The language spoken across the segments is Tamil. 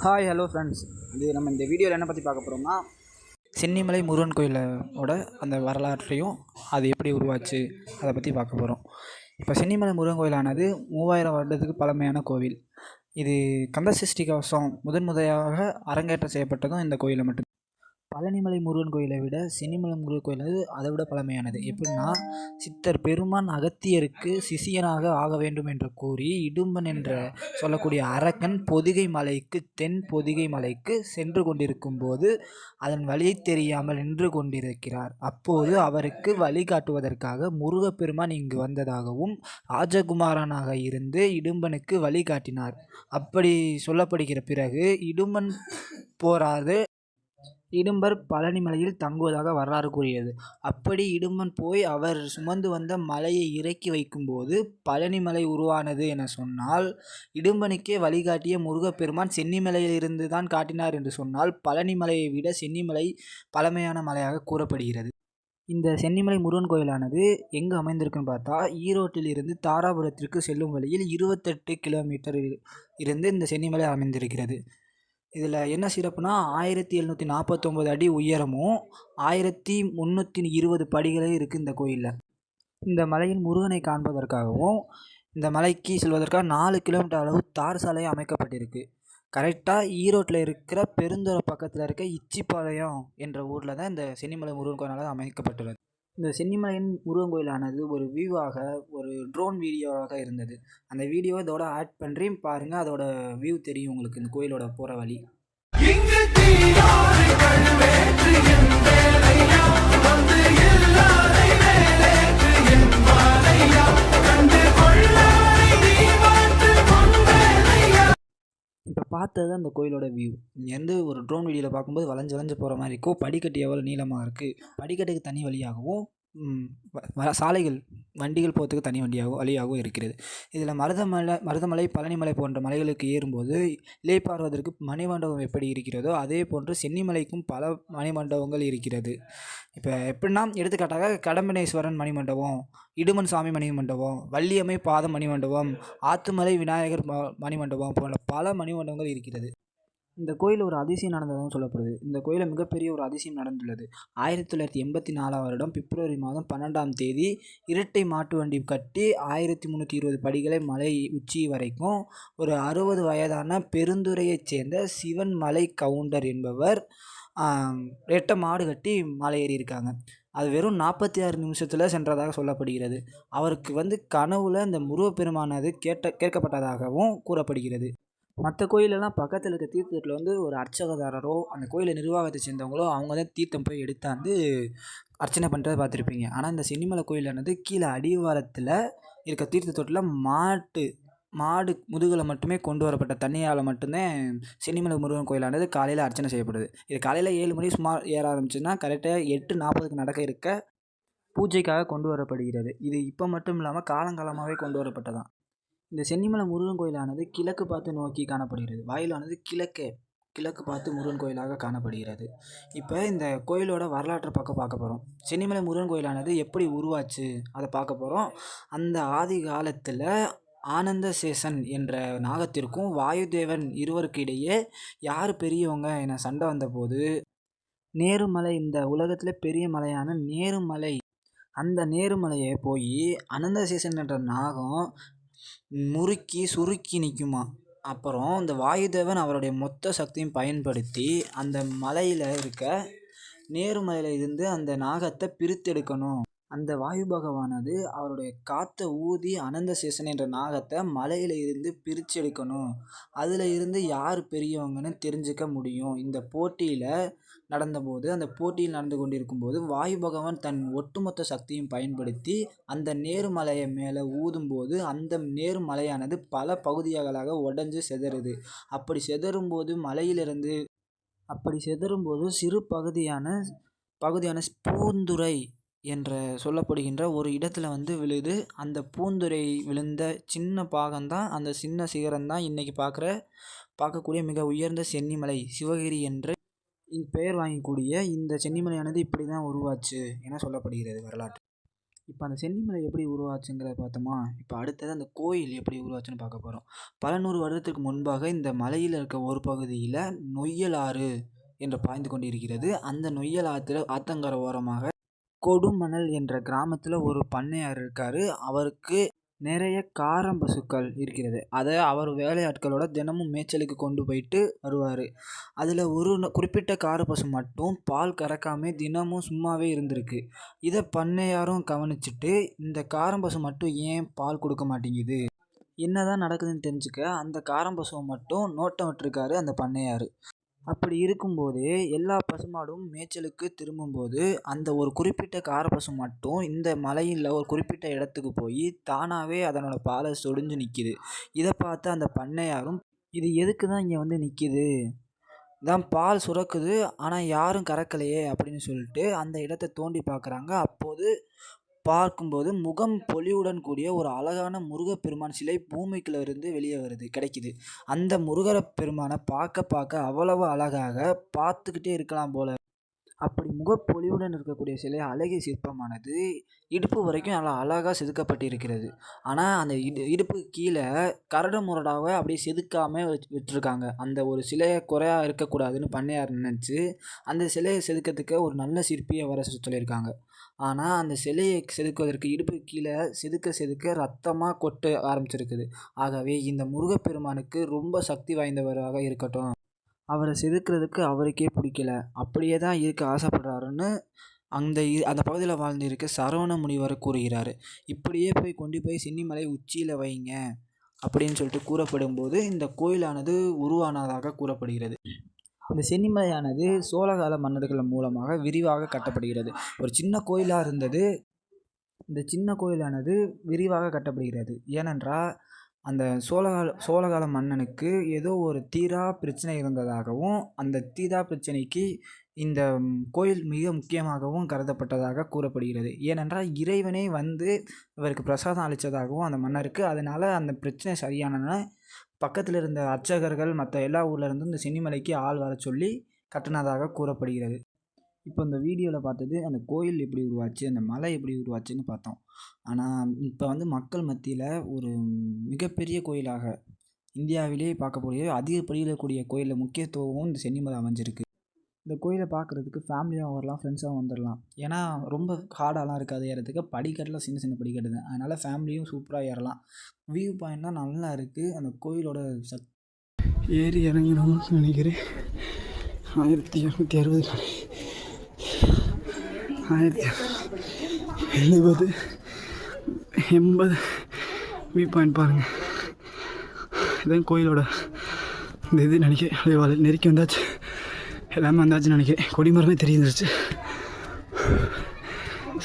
Hi hello friends. நம்ம இந்த வீடியோவில் என்ன பற்றி பார்க்க போகிறோம்னா, சென்னிமலை முருகன் கோயிலோட அந்த வரலாற்றையும் அது எப்படி உருவாச்சு அதை பற்றி பார்க்க போகிறோம். இப்போ சென்னிமலை முருகன் கோயிலானது 3000 வருடத்துக்கு பழமையான கோவில். இது கந்தசஷ்டி கவசம் முதன்முறையாக அரங்கேற்றம் செய்யப்பட்டதும் இந்த கோயிலை மட்டும். பழனிமலை முருகன் கோயிலை விட சென்னிமலை முருகன் கோயில் அதை விட பழமையானது. எப்படின்னா, சித்தர் பெருமான் அகத்தியருக்கு சிஷியனாக ஆக வேண்டும் என்று கூறி இடும்பன் என்ற சொல்லக்கூடிய அரக்கன் பொதிகை மலைக்கு தென் பொதிகை மலைக்கு சென்று கொண்டிருக்கும் போது அதன் வழியை தெரியாமல் நின்று கொண்டிருக்கிறார். அப்போது அவருக்கு வழிகாட்டுவதற்காக முருகப்பெருமான் இங்கு வந்ததாகவும் ராஜகுமாரனாக இருந்து இடும்பனுக்கு வழிகாட்டினார். அப்படி சொல்லப்படுகிற பிறகு இடும்பன் போராது இடும்பர் பழனிமலையில் தங்குவதாக வரலாறு கூறியது. அப்படி இடும்பன் போய் அவர் சுமந்து வந்த மலையை இறக்கி வைக்கும்போது பழனிமலை உருவானது என சொன்னால், இடும்பனுக்கே வழிகாட்டிய முருகப்பெருமான் சென்னிமலையிலிருந்து தான் காட்டினார் என்று சொன்னால், பழனிமலையை விட சென்னிமலை பழமையான மலையாக கூறப்படுகிறது. இந்த சென்னிமலை முருகன் கோயிலானது எங்கு அமைந்திருக்குன்னு பார்த்தா, ஈரோட்டில் இருந்து தாராபுரத்திற்கு செல்லும் வழியில் 28 கிலோமீட்டர் இருந்து இந்த சென்னிமலை அமைந்திருக்கிறது. இதில் என்ன சிறப்புனா, 1749 அடி உயரமும் 1320 படிகளும் இருக்குது இந்த கோயிலில். இந்த மலையில் முருகனை காண்பதற்காகவும் இந்த மலைக்கு செல்வதற்காக 4 கிலோமீட்டர் அளவு தார் சாலை அமைக்கப்பட்டிருக்கு. கரெக்டாக ஈரோட்டில் இருக்கிற பெருந்துறை பக்கத்தில் இருக்க இச்சிப்பாளையம் என்ற ஊரில் தான் இந்த சென்னிமலை முருகன் கோயிலானது அமைக்கப்பட்டுள்ளது. இந்த சென்னிமலையின் முருகன் கோயிலானது ஒரு வியூவாக, ஒரு ட்ரோன் வீடியோவாக இருந்தது. அந்த வீடியோவை இதோட ஆட் பண்ணுறேன் பாருங்கள். அதோட வியூ தெரியும் உங்களுக்கு, இந்த கோயிலோட போகிற வழி. இப்போ பார்த்தது அந்த கோயிலோட வியூ. இங்கேருந்து ஒரு ட்ரோன் வீடியோவில் பார்க்கும்போது வளைஞ்சு வளைஞ்சு போகிற மாதிரி இருக்கும். படிக்கட்டு எவ்வளோ நீளமாக இருக்குது, படிக்கட்டுக்கு தனி வழியாகவும் சாலைகள் வண்டிகள் போகிறதுக்கு தனி வழியாகவும் இருக்கிறது. இதில் மருதமலை பழனிமலை போன்ற மலைகளுக்கு ஏறும்போது இளைப்பாறுவதற்கு மணிமண்டபம் எப்படி இருக்கிறதோ அதே போன்று சென்னிமலைக்கும் பல மணிமண்டபங்கள் இருக்கிறது. இப்போ எப்படின்னா, எடுத்துக்காட்டாக கடம்பனேஸ்வரன் மணிமண்டபம், இடுமன் சாமி மணிமண்டபம், வள்ளியம்மை பாத மணிமண்டபம், ஆத்துமலை விநாயகர் மணிமண்டபம் போன்ற பல மணிமண்டபங்கள் இருக்கிறது. இந்த கோயில் ஒரு அதிசயம் நடந்ததாகவும் சொல்லப்படுது. இந்த கோயிலில் மிகப்பெரிய ஒரு அதிசயம் நடந்துள்ளது. 1984 வருடம் பிப்ரவரி மாதம் 12ஆம் தேதி இரட்டை மாட்டு வண்டி கட்டி 1320 படிகளை மலை உச்சி வரைக்கும் ஒரு 60 வயதான பெருந்துறையைச் சேர்ந்த சிவன் மலை கவுண்டர் என்பவர் ரெட்டை மாடு கட்டி மலை ஏறியிருக்காங்க. அது வெறும் 46 நிமிஷத்தில் சென்றதாக சொல்லப்படுகிறது. அவருக்கு கனவுல இந்த முருகப்பெருமானது கேட்கப்பட்டதாகவும் கூறப்படுகிறது. மற்ற கோயிலெல்லாம் பக்கத்தில் இருக்க தீர்த்தத்தில் ஒரு அர்ச்சகதாரரோ அந்த கோயிலை நிர்வாகத்தை சேர்ந்தவங்களோ அவங்க தான் தீர்த்தம் போய் எடுத்தாந்து அர்ச்சனை பண்ணுறதை பார்த்துருப்பீங்க. ஆனால் இந்த சென்னிமலை கோயிலானது கீழே அடிவாரத்தில் இருக்க தீர்த்த தொட்டில் மாடு முதுகில் மட்டுமே கொண்டு வரப்பட்ட தண்ணியால் மட்டும்தான் சென்னிமலை முருகன் கோயிலானது காலையில் அர்ச்சனை செய்யப்படுது. இது காலையில் 7 மணி சுமார் ஏற ஆரம்பிச்சுன்னா கரெக்டாக 8:40 நடக்க இருக்க பூஜைக்காக கொண்டு வரப்படுகிறது. இது இப்போ மட்டும் இல்லாமல் காலங்காலமாகவே கொண்டு வரப்பட்டதான். இந்த சென்னிமலை முருகன் கோயிலானது கிழக்கு பார்த்து நோக்கி காணப்படுகிறது. வாயிலானது கிழக்கு பார்த்து முருகன் கோயிலாக காணப்படுகிறது. இப்போ இந்த கோயிலோட வரலாற்றை பார்க்க போகிறோம். சென்னிமலை முருகன் கோயிலானது எப்படி உருவாச்சு அதை பார்க்க போகிறோம். அந்த ஆதி காலத்தில் ஆனந்த சேஷன் என்ற நாகத்திற்கும் வாயுதேவன் இருவருக்கு இடையே யார் பெரியவங்க என சண்டை வந்தபோது, நேருமலை, இந்த உலகத்தில் பெரிய மலையான நேருமலை, அந்த நேருமலையை போய் அனந்தசேஷன் என்ற நாகம் சுருக்கி நிற்குமா. அப்புறம் இந்த வாயுதேவன் அவருடைய மொத்த சக்தியும் பயன்படுத்தி அந்த மலையில் இருக்க நேருமலையில் இருந்து அந்த நாகத்தை பிரித்தெடுக்கணும். அந்த வாயு பகவானது அவருடைய காற்றை ஊதி அனந்தசேஷன் என்ற நாகத்தை மலையில் இருந்து பிரித்து எடுக்கணும். அதில் இருந்து யார் பெரியவங்கன்னு தெரிஞ்சுக்க முடியும். இந்த போட்டியில் அந்த போட்டியில் நடந்து கொண்டிருக்கும்போது வாயு பகவான் தன் ஒட்டுமொத்த சக்தியும் பயன்படுத்தி அந்த நேருமலையை மேலே ஊதும்போது அந்த நேருமலையானது பல பகுதிகளாக உடைஞ்சு சிதறுது. அப்படி சிதறும்போது சிறு பகுதியான பூந்துறை என்று சொல்லப்படுகின்ற ஒரு இடத்துல விழுது. அந்த பூந்துறை விழுந்த சின்ன பாகம்தான், அந்த சின்ன சிகரம்தான் இன்றைக்கி பார்க்கக்கூடிய மிக உயர்ந்த சென்னிமலை சிவகிரி என்று பெயர் வாங்கக்கூடிய இந்த சென்னிமலையானது இப்படி தான் உருவாச்சு என சொல்லப்படுகிறது வரலாற்று. இப்போ அந்த சென்னிமலை எப்படி உருவாச்சுங்கிறத பார்த்தோமா, இப்போ அடுத்தது அந்த கோயில் எப்படி உருவாச்சுன்னு பார்க்க போகிறோம். பல நூறு வருடத்திற்கு முன்பாக இந்த மலையில் இருக்க ஒரு பகுதியில் நொய்யல் ஆறு என்று பாய்ந்து கொண்டிருக்கிறது. அந்த நொய்யல் ஆற்றுல ஆத்தங்கரை ஓரமாக கொடுமணல் என்ற கிராமத்தில் ஒரு பண்ணையார் இருக்கார். அவருக்கு நிறைய காரம் பசுக்கள் இருக்கிறது. அதை அவர் வேலையாட்களோட தினமும் மேய்ச்சலுக்கு கொண்டு போயிட்டு வருவார். அதில் ஒரு குறிப்பிட்ட கார பசு மட்டும் பால் கறக்காமல் தினமும் சும்மாவே இருந்திருக்கு. இதை பண்ணையாரும் கவனிச்சுட்டு இந்த காரம் பசு மட்டும் ஏன் பால் கொடுக்க மாட்டேங்குது, என்னதான் நடக்குதுன்னு தெரிஞ்சுக்க அந்த காரம் பசுவை மட்டும் நோட்டம் விட்டுருக்காரு அந்த பண்ணையார். அப்படி இருக்கும்போது எல்லா பசுமாடும் மேய்ச்சலுக்கு திரும்பும்போது அந்த ஒரு குறிப்பிட்ட கார பசு மட்டும் இந்த மலையில் ஒரு குறிப்பிட்ட இடத்துக்கு போய் தானாகவே அதனோட பாலை சொரிஞ்சு நிற்கிது. இதை பார்த்து அந்த பண்ணையாரும் இது எதுக்கு தான் இங்கே வந்து நிற்கிது, தான் பால் சுரக்குது ஆனால் யாரும் கறக்கலையே அப்படின்னு சொல்லிட்டு அந்த இடத்த தோண்டி பார்க்குறாங்க. அப்போது பார்க்கும்போது முகம் பொலிவுடன் கூடிய ஒரு அழகான முருகப்பெருமான் சிலை பூமிக்குள்ள இருந்து வெளியே கிடைக்குது. அந்த முருகப்பெருமானை பார்க்க அவ்வளவு அழகாக பார்த்துக்கிட்டே இருக்கலாம் போல. அப்படி முகப்பொலிவுடன் இருக்கக்கூடிய சிலை அழகிய சிற்பமானது இடுப்பு வரைக்கும் நல்லா அழகாக செதுக்கப்பட்டிருக்கிறது. ஆனால் அந்த இடுப்புக்கு கீழே கரடு முரடாக அப்படியே செதுக்காமல் விட்டுருக்காங்க. அந்த ஒரு சிலையை குறையா இருக்கக்கூடாதுன்னு பண்ணையார் நினச்சி அந்த சிலையை செதுக்கிறதுக்கு ஒரு நல்ல சிற்பியை வர சொல்லியிருக்காங்க. ஆனால் அந்த சிலையை செதுக்குவதற்கு இடுப்புக்கு கீழே செதுக்க ரத்தமாக கொட்ட ஆரம்பிச்சிருக்குது. ஆகவே இந்த முருகப்பெருமானுக்கு ரொம்ப சக்தி வாய்ந்தவராக இருக்கட்டும், அவரை செதுக்கிறதுக்கு அவருக்கே பிடிக்கல, அப்படியே தான் இருக்க ஆசைப்படுறாருன்னு அந்த பகுதியில் வாழ்ந்திருக்க சரவண முனிவர் கூறுகிறார். இப்படியே கொண்டு போய் சென்னிமலை உச்சியில் வைங்க அப்படின்னு சொல்லிட்டு கூறப்படும்போது இந்த கோயிலானது உருவானதாக கூறப்படுகிறது. இந்த சென்னிமலையானது சோழகால மன்னர்கள் மூலமாக விரிவாக கட்டப்படுகிறது. ஒரு சின்ன கோயிலாக இருந்தது, இந்த சின்ன கோயிலானது விரிவாக கட்டப்படுகிறது. ஏனென்றால் அந்த சோழகால மன்னனுக்கு ஏதோ ஒரு தீரா பிரச்சனை இருந்ததாகவும் அந்த தீரா பிரச்சனைக்கு இந்த கோயில் மிக முக்கியமாகவும் கருதப்பட்டதாக கூறப்படுகிறது. ஏனென்றால் இறைவனே வந்து இவருக்கு பிரசாதம் அளித்ததாகவும் அந்த மன்னருக்கு, அதனால் அந்த பிரச்சனை சரியானதுனா பக்கத்தில் இருந்த அர்ச்சகர்கள் மற்ற எல்லா ஊர்லேருந்தும் இந்த சென்னிமலைக்கு ஆள் வர சொல்லி கட்டினதாக கூறப்படுகிறது. இப்போ இந்த வீடியோவில் பார்த்தது அந்த கோயில் எப்படி உருவாச்சு, அந்த மலை எப்படி உருவாச்சுன்னு பார்த்தோம். ஆனால் இப்போ வந்து மக்கள் மத்தியில் ஒரு மிகப்பெரிய கோயிலாக இந்தியாவிலேயே பார்க்கக்கூடிய அதிகப்படியிடக்கூடிய கோயிலில் முக்கியத்துவமும் இந்த சென்னிமலை அமைஞ்சிருக்கு. இந்த கோயிலை பார்க்குறதுக்கு ஃபேமிலியாக வரலாம், ஃப்ரெண்ட்ஸாக வந்துடலாம். ஏன்னா ரொம்ப ஹார்டாலாம் இருக்காது ஏறதுக்கு, படிக்கட்டெலாம் சின்ன சின்ன படிக்கட்டு தான். அதனால் ஃபேமிலியும் சூப்பராக ஏறலாம். வியூ பாயிண்ட்லாம் நல்லா இருக்குது. அந்த கோயிலோட ஏறி இறங்கினோம்னு நினைக்கிறேன். 1260 1270 80 வியூ பாயிண்ட் பாருங்கள். இதுதான் கோயிலோட இந்த இது நினைக்கிறேன். அப்படியே நெருக்கி வந்தாச்சு, எல்லாமே வந்தாச்சுன்னு நினைக்கிறேன். கொடிமரமே தெரிஞ்சிருச்சு.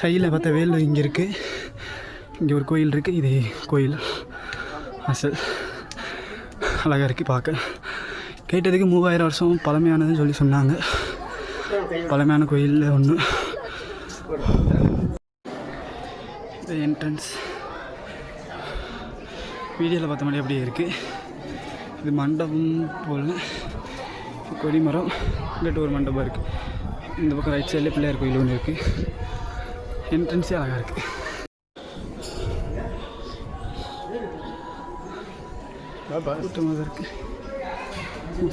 சைடில் பார்த்தா வேல் இங்கே இருக்குது, இங்கே ஒரு கோயில் இருக்குது. இது கோயில் அசல் அழகாக இருக்குது பார்க்க. கேட்டதுக்கு 3000 வருஷம் பழமையானதுன்னு சொல்லி சொன்னாங்க. பழமையான கோயிலில் ஒன்று. இந்த என்ட்ரன்ஸ் வீடியோவில் பார்த்த மாதிரி அப்படியே இருக்குது. இது மண்டபம் போல், கொடிமரம், இங்கிட்ட ஒரு மண்டபம் இருக்குது. இந்த பக்கம் ரைட் சைடில் பிள்ளையார் கோயில் ஒன்று இருக்குது. என்ட்ரன்ஸே அழகாக இருக்குது. கூட்டமாக இருக்குது.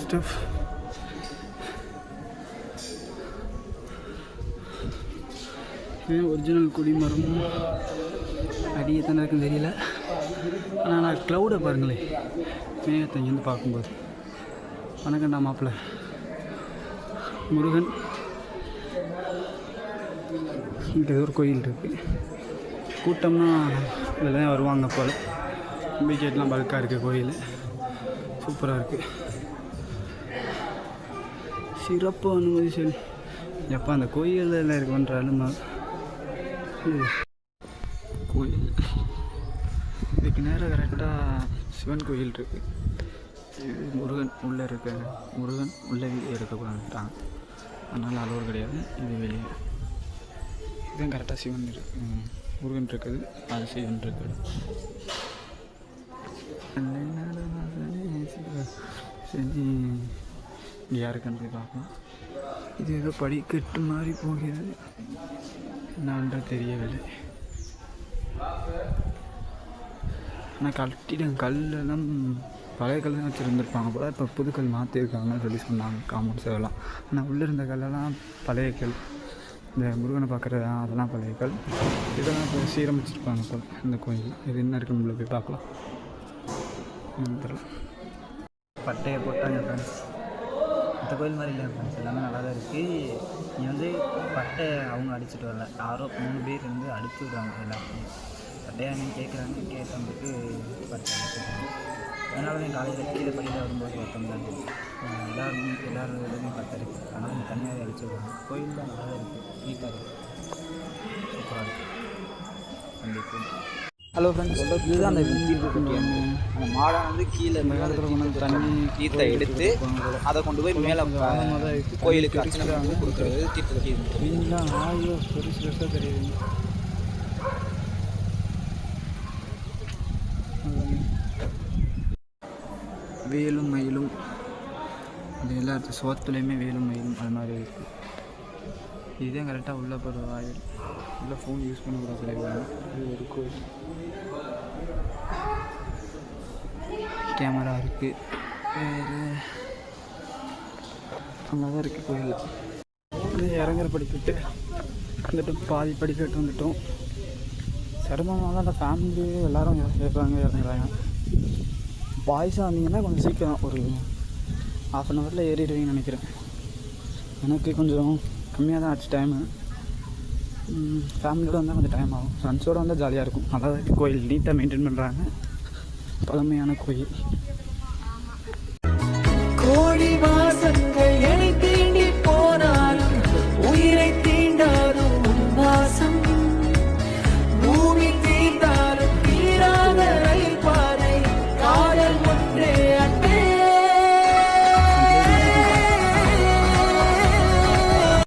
ஸ்டஃப் இது ஒரிஜினல் கொடிமரம். அடியே தானே இருக்குன்னு தெரியல. ஆனால் நான் க்ளவுடை பாருங்களேன், மேகத்தை இங்கேருந்து பார்க்கும்போது. வணக்கம்டா மாப்பிள்ள. முருகன். இங்கே ஒரு கோயில் இருக்குது. கூட்டம்னா இதில் தான் வருவாங்க போல். டிக்கெட்லாம் பல்காக இருக்குது. கோயில் சூப்பராக இருக்குது. சிறப்பு அனுமதி சொல்லி எப்போ அந்த கோயிலில் இருக்குன்றாலும் கோயில் இதுக்கு நேரம் கரெக்டாக சிவன் கோயில் இருக்குது. இது முருகன் உள்ளே முருகன் உள்ளே வீடியோ எடுக்கக்கூடாதுட்டாங்க, அதனால் அளவு கிடையாது. இது வெளியே இதுவும் கரெக்டாக சிவன் முருகன் இருக்குது, அது சிவன் இருக்குது. சரி, இங்கே யாருக்குன்னு பார்க்கலாம். இது ஏதோ படிக்கட்டு மாதிரி போகிறது, என்னான்ற தெரியவில்லை. ஆனால் கட்டிடம் கல்லெல்லாம் பழைய கல் தான் வச்சுருந்துருப்பாங்க போல். இப்போ புதுக்கல் மாற்றிருக்காங்கன்னு சொல்லி சொன்னாங்க காம்பவுண்ட் சேவெல்லாம். ஆனால் உள்ளே இருந்த கல்லெல்லாம் பழைய கல். இந்த முருகனை பார்க்குறது அதெல்லாம் பழைய கல். இதெல்லாம் இப்போ சீரமைச்சிருப்பாங்க போல் இந்த கோயில். இது என்ன இருக்குன்னு உள்ள போய் பார்க்கலாம். தெரியல. பட்டையை போட்டாங்க ஃப்ரெண்ட்ஸ். மற்ற கோயில் மாதிரி இல்லை ஃப்ரெண்ட்ஸ், எல்லாமே நல்லா தான் இருக்குது. இங்கே வந்து பட்டை அவங்க அடிச்சுட்டு வரல, யாரோ 3 பேர் வந்து அடிச்சு விடுவாங்க எல்லாத்தையும். பட்டையாக கேட்குறாங்க, கேட்டவங்களுக்கு பட்டை அடிச்சுடுறாங்க. அதனால தான் காலையில் கீழே படியில் வரும்போது ஒருத்தவங்க எல்லோரும் இதுலேயுமே பட்டை இருக்குது. ஆனால் அவங்க தனியாகவே அடிச்சு விடுவாங்க. கோயில் தான் நல்லா தான் இருக்குது, நீட்டாக இருக்குது, சூப்பராக இருக்குது. கண்டிப்பாக. ஹலோ ஃப்ரெண்ட்ஸ், இதுதான் அந்த தீர்ப்பு. அந்த மாடை வந்து கீழே காலத்தில் கொண்டு வந்து தண்ணி தீர்த்தை எடுத்து அதை கொண்டு போய் மேலே கோயிலுக்கு அர்ச்சனை வந்து கொடுக்குறது தீர்த்தத்துக்கு. மீன்லாம் ஆயோ பெருசு பெருசாக தெரியுது. வேலும் மயிலும் இது எல்லா சோத்துலேயுமே வேலும் மயிலும் அது மாதிரி இருக்குது. இதுதான் கரெக்டாக உள்ளே போகிற வாயில். உள்ளே ஃபோன் யூஸ் பண்ணக்கூடாது சொல்லிடுவாங்க. இது ஒரு கோயில். கேமரா இருக்குது. வேறு நல்லா தான் இருக்குது கோயில். இது இறங்குற படிக்கட்டு வந்துட்டு பாதி படிக்கட்டு வந்துட்டோம். சிரமமாக தான் அந்த ஃபேமிலி எல்லோரும் ஏறுறாங்க இறங்குறாங்க. பாய்ஸாக வந்தீங்கன்னா கொஞ்சம் சீக்கிரம் ஒரு 1/2 hour ஏறிடுவீங்கன்னு நினைக்கிறேன். எனக்கு கொஞ்சம் கம்மியாக தான் ஆச்சு டைமு. ஃபேமிலியோடு வந்தால் கொஞ்சம் டைம் ஆகும். ஃப்ரெண்ட்ஸோடு வந்தால் ஜாலியாக இருக்கும். நல்லா தான் கோயில் நீட்டாக மெயின்டைன் பண்ணுறாங்க. பழமையான கோயில்.